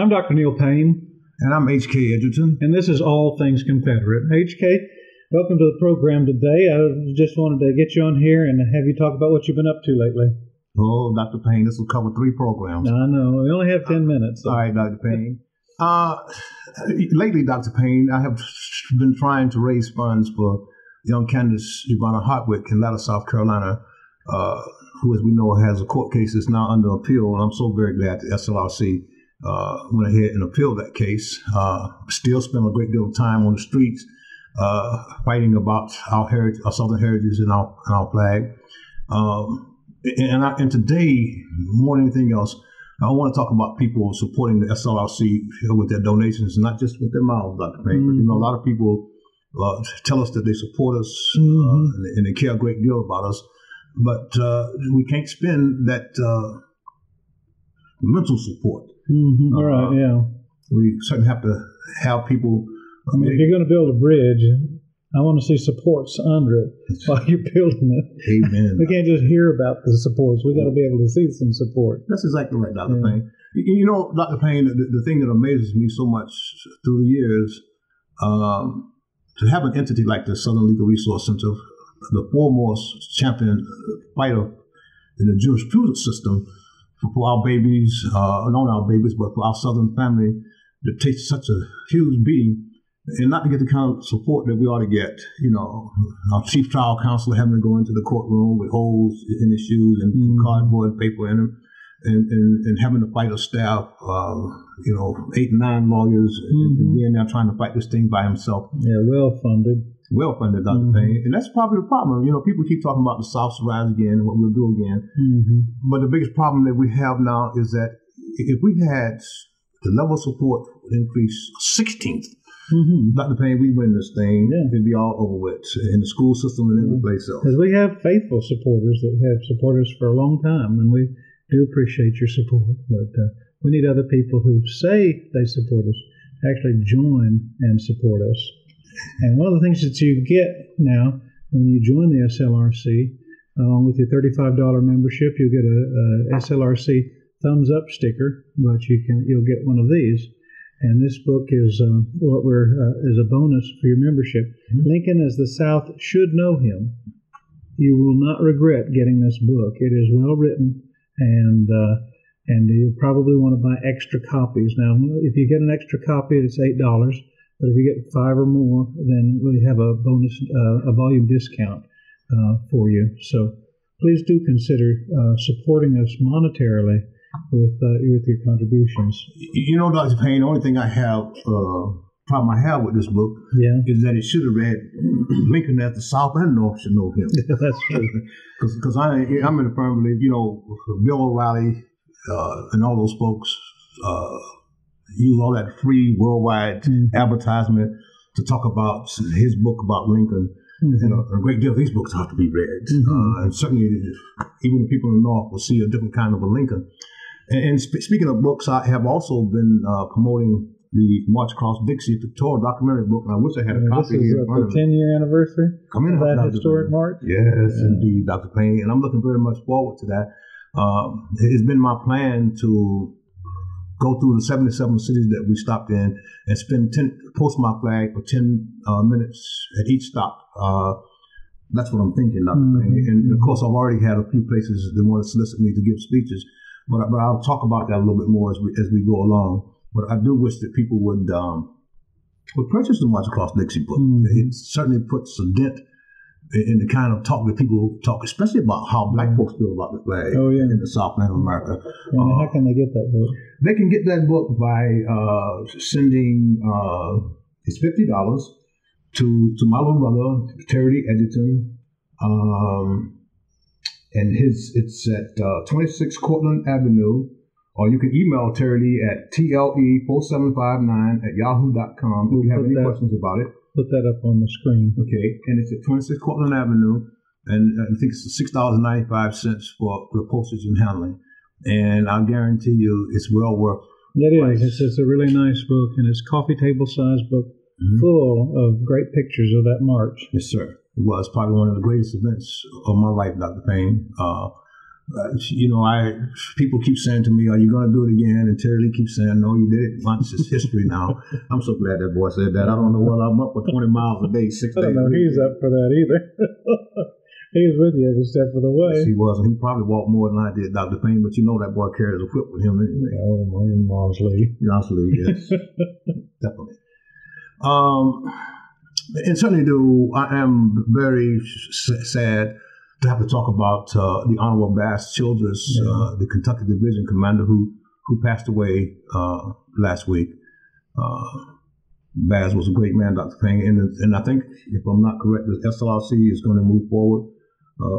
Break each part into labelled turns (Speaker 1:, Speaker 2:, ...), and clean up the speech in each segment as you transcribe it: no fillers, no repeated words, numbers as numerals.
Speaker 1: I'm Dr. Neil Payne.
Speaker 2: And I'm H.K. Edgerton.
Speaker 1: And this is All Things Confederate. H.K., welcome to the program today. I just wanted to get you on here and have you talk about what you've been up to lately.
Speaker 2: Oh, Dr. Payne, this will cover 3 programs.
Speaker 1: I know. We only have 10 minutes. So.
Speaker 2: All right, Dr. Payne. Lately, Dr. Payne, I have been trying to raise funds for young Candace Ivana Hartwick in Latta, South Carolina, who, as we know, has a court case that's now under appeal. And I'm so very glad that SLRC went ahead and appealed that case. Still spend a great deal of time on the streets fighting about our heritage, our Southern heritage, and our flag. And today, more than anything else, I want to talk about people supporting the SLRC with their donations, not just with their mouths, Dr. Payne. Mm-hmm. But, a lot of people tell us that they support us and they care a great deal about us, but we can't spend that mental support.
Speaker 1: Mm-hmm. Right, yeah.
Speaker 2: We certainly have to have people.
Speaker 1: I mean, if you're going to build a bridge, I want to see supports under it while you're building it.
Speaker 2: Amen.
Speaker 1: We can't just hear about the supports. We got to be able to see some support.
Speaker 2: That's exactly right, Dr. Payne. You know, Dr. Payne, the thing that amazes me so much through the years, to have an entity like the Southern Legal Resource Center, the foremost champion fighter in the jurisprudence system for our babies, not our babies, but for our Southern family, that takes such a huge beating. And not to get the kind of support that we ought to get. You know, our chief trial counsel having to go into the courtroom with holes in his shoes and cardboard paper in them, and having to fight a staff, 8 and 9 lawyers, and being there trying to fight this thing by himself.
Speaker 1: Yeah, well-funded.
Speaker 2: Well-funded, Dr. Payne. And that's probably the problem. You know, people keep talking about the South's rise again and what we'll do again. Mm-hmm. But the biggest problem that we have now is that if we had the level of support would increase 16th, Dr. Payne, we win this thing. Yeah. It'd be all over with in the school system and every place else.
Speaker 1: Because we have faithful supporters that have supported us for a long time, and we do appreciate your support. But we need other people who say they support us to actually join and support us. And one of the things that you get now when you join the SLRC, along with your $35 membership, you'll get a SLRC thumbs up sticker, but you'll get one of these. And this book is is a bonus for your membership. Mm-hmm. Lincoln as the South Should Know Him. You will not regret getting this book. It is well written, and you'll probably want to buy extra copies. Now, if you get an extra copy, it's $8. But if you get 5 or more, then we have a bonus, a volume discount for you. So please do consider supporting us monetarily with your contributions.
Speaker 2: You know, Dr. Payne, the only thing problem I have with this book is that it should have read Lincoln as the South and North should know him.
Speaker 1: That's true.
Speaker 2: Because I'm in the firm belief, Bill O'Reilly and all those folks use all that free worldwide advertisement to talk about his book about Lincoln. Mm-hmm. A great deal of these books have to be read. Mm-hmm. And certainly, even the people in the North will see a different kind of a Lincoln. And speaking of books, I have also been promoting the March Across Dixie pictorial documentary book. And I wish I had a copy here.
Speaker 1: This is the 10-year anniversary of that historic march?
Speaker 2: Yes, indeed, Dr. Payne. And I'm looking very much forward to that. It's been my plan to go through the 77 cities that we stopped in and post my flag for 10 minutes at each stop. That's what I'm thinking, Dr. Payne. And of course, I've already had a few places that want to solicit me to give speeches, but I'll talk about that a little bit more as we go along. But I do wish that people would purchase the March Across Dixie book. It certainly puts a dent in the kind of talk that people talk, especially about how black folks feel about the flag in the Southland of America.
Speaker 1: And how can they get that book?
Speaker 2: They can get that book by sending it's $50 to my little brother, Terry Edgerton, and it's at 26 Cortland Avenue, or you can email Terry at tle4759@yahoo.com if you have any questions about it.
Speaker 1: Put that up on the screen.
Speaker 2: Okay, and it's at 26 Cortland Avenue, and I think it's $6.95 for the postage and handling. And I guarantee you, it's well worth.
Speaker 1: It is. It's a really nice book, and it's coffee table size book, full of great pictures of that march.
Speaker 2: Yes, sir. It was probably one of the greatest events of my life, Dr. Payne. People keep saying to me, "Are you going to do it again?" And Terry Lee keeps saying, "No, you did it once. It's history now." I'm so glad that boy said that. I don't know whether I'm up for 20 miles a day, 6 days.
Speaker 1: I don't know. He's up for that either. He was with you every step of the way.
Speaker 2: Yes, he was, and he probably walked more than I did, Dr. Payne. But that boy carries a whip with him anyway.
Speaker 1: Oh, Martin Mosley.
Speaker 2: Mosley, yes, definitely. And certainly, I am very sad to have to talk about the Honorable Bass Childress, the Kentucky Division commander who passed away last week. Bass was a great man, Dr. Payne, and I think, if I'm not correct, the SLRC is going to move forward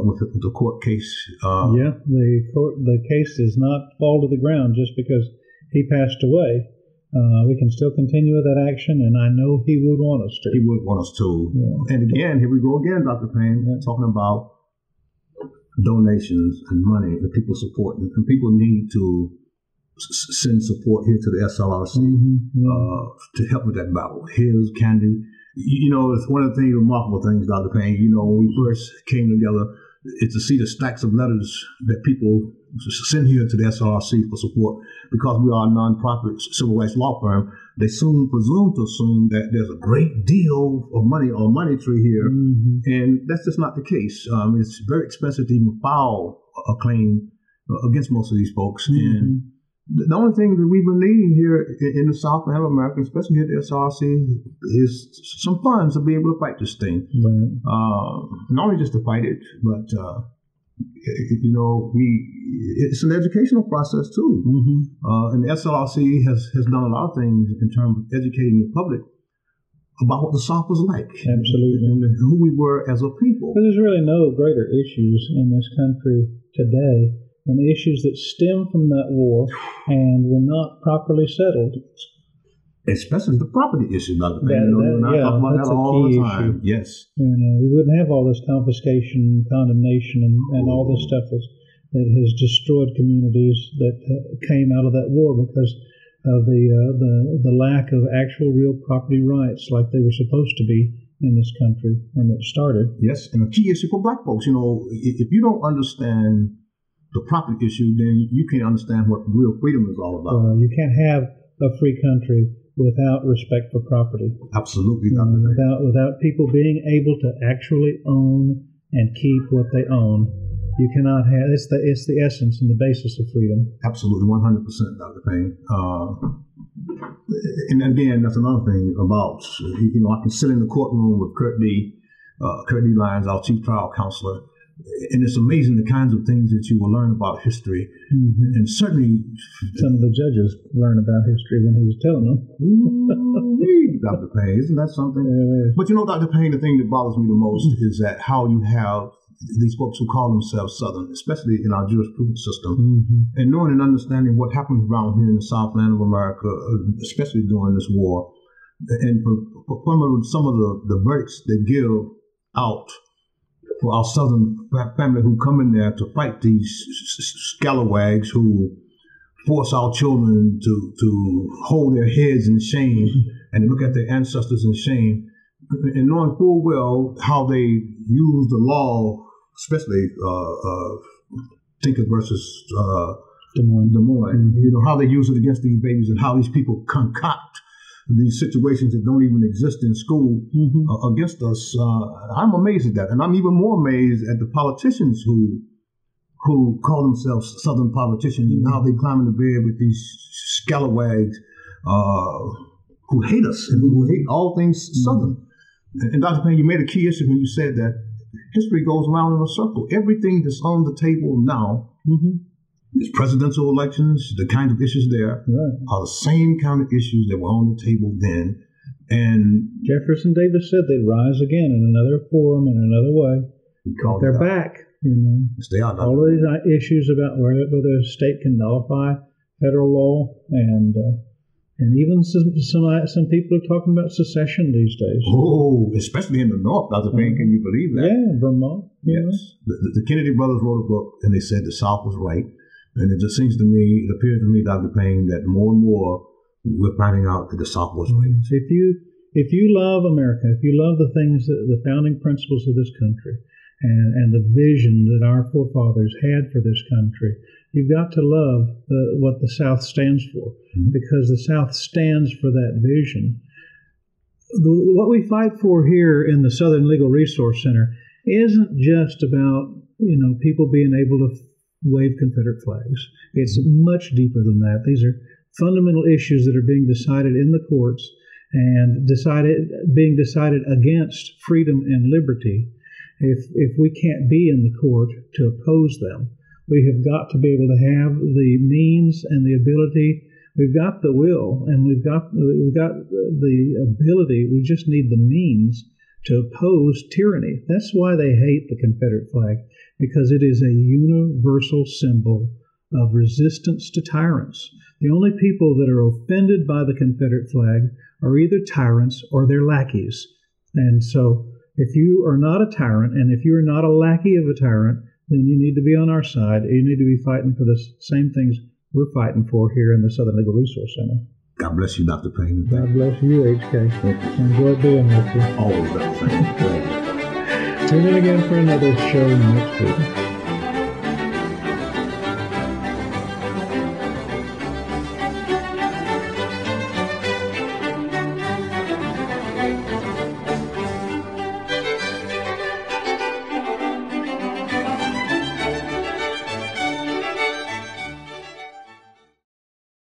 Speaker 2: with the court case.
Speaker 1: The case does not fall to the ground just because he passed away. We can still continue with that action, and I know he would want us to.
Speaker 2: He would want us to. Yeah. And again, here we go again, Dr. Payne, talking about donations and money that people support, and people need to send support here to the SLRC to help with that battle. Here's Candy. It's one of the remarkable things, Dr. Payne. When we first came together, it's to see the stacks of letters that people send here to the SRC for support. Because we are a nonprofit civil rights law firm, they soon presume to assume that there's a great deal of money on money tree here, and that's just not the case. It's very expensive to even file a claim against most of these folks, and the only thing that we've been needing here in the South of America, especially here at the SRC, is some funds to be able to fight this thing. Not only just to fight it, but it's an educational process too. And the SLRC has done a lot of things in terms of educating the public about what the South was like.
Speaker 1: Absolutely.
Speaker 2: And who we were as a people.
Speaker 1: But there's really no greater issues in this country today than the issues that stem from that war and were not properly settled.
Speaker 2: Especially the property issue, Dr. Payne. I talk about that all the time.
Speaker 1: Issue.
Speaker 2: Yes.
Speaker 1: We wouldn't have all this confiscation, condemnation, and all this stuff that has destroyed communities that came out of that war because of the lack of actual real property rights like they were supposed to be in this country when it started.
Speaker 2: Yes, and a key issue for black folks. If you don't understand the property issue, then you can't understand what real freedom is all about.
Speaker 1: You can't have a free country without respect for property.
Speaker 2: Absolutely.
Speaker 1: Without people being able to actually own and keep what they own, you cannot have. It's the essence and the basis of freedom.
Speaker 2: Absolutely, 100%, Dr. Payne. And again, that's another thing about I can sit in the courtroom with Kurt D. Lyons, our chief trial counselor. And it's amazing the kinds of things that you will learn about history. And certainly
Speaker 1: some of the judges learn about history when he was telling them.
Speaker 2: Dr. Payne, isn't that something? But Dr. Payne, the thing that bothers me the most is that how you have these folks who call themselves Southern, especially in our jurisprudence system, and knowing and understanding what happens around here in the Southland of America, especially during this war, and from some of the verdicts they give out for our Southern family who come in there to fight these scalawags who force our children to hold their heads in shame and look at their ancestors in shame, and knowing full well how they use the law, especially Tinker versus Des Moines, how they use it against these babies and how these people concoct these situations that don't even exist in school against us. I'm amazed at that. And I'm even more amazed at the politicians who call themselves Southern politicians and how they climb into bed with these scalawags who hate us and who hate all things Southern. And Dr. Payne, you made a key issue when you said that history goes around in a circle. Everything that's on the table now, these presidential elections, the kinds of issues there are the same kind of issues that were on the table then. And
Speaker 1: Jefferson Davis said they'd rise again in another forum in another way. They're back.
Speaker 2: Yes, they are.
Speaker 1: All of these issues about whether a state can nullify federal law, and even some people are talking about secession these days.
Speaker 2: Oh, especially in the North, Dr. Payne, can you believe that?
Speaker 1: Yeah, Vermont.
Speaker 2: Yes. The Kennedy brothers wrote a book, and they said the South was right. And it just seems to me, it appears to me, Dr. Payne, that more and more we're finding out that the South was right.
Speaker 1: If you love America, if you love the things, the founding principles of this country, and the vision that our forefathers had for this country. You've got to love what the South stands for, because the South stands for that vision. What we fight for here in the Southern Legal Resource Center isn't just about people being able to wave Confederate flags. It's much deeper than that. These are fundamental issues that are being decided in the courts and being decided against freedom and liberty. If we can't be in the court to oppose them, we have got to be able to have the means and the ability. We've got the will and we've got the ability. We just need the means to oppose tyranny. That's why they hate the Confederate flag, because it is a universal symbol of resistance to tyrants. The only people that are offended by the Confederate flag are either tyrants or their lackeys. And so if you are not a tyrant and if you are not a lackey of a tyrant, then you need to be on our side. You need to be fighting for the same things we're fighting for here in the Southern Legal Resource Center.
Speaker 2: God bless you, Dr. Payne.
Speaker 1: God bless you, HK. Enjoyed being with you.
Speaker 2: Always, Dr. Payne.
Speaker 1: Tune in again for another show next week.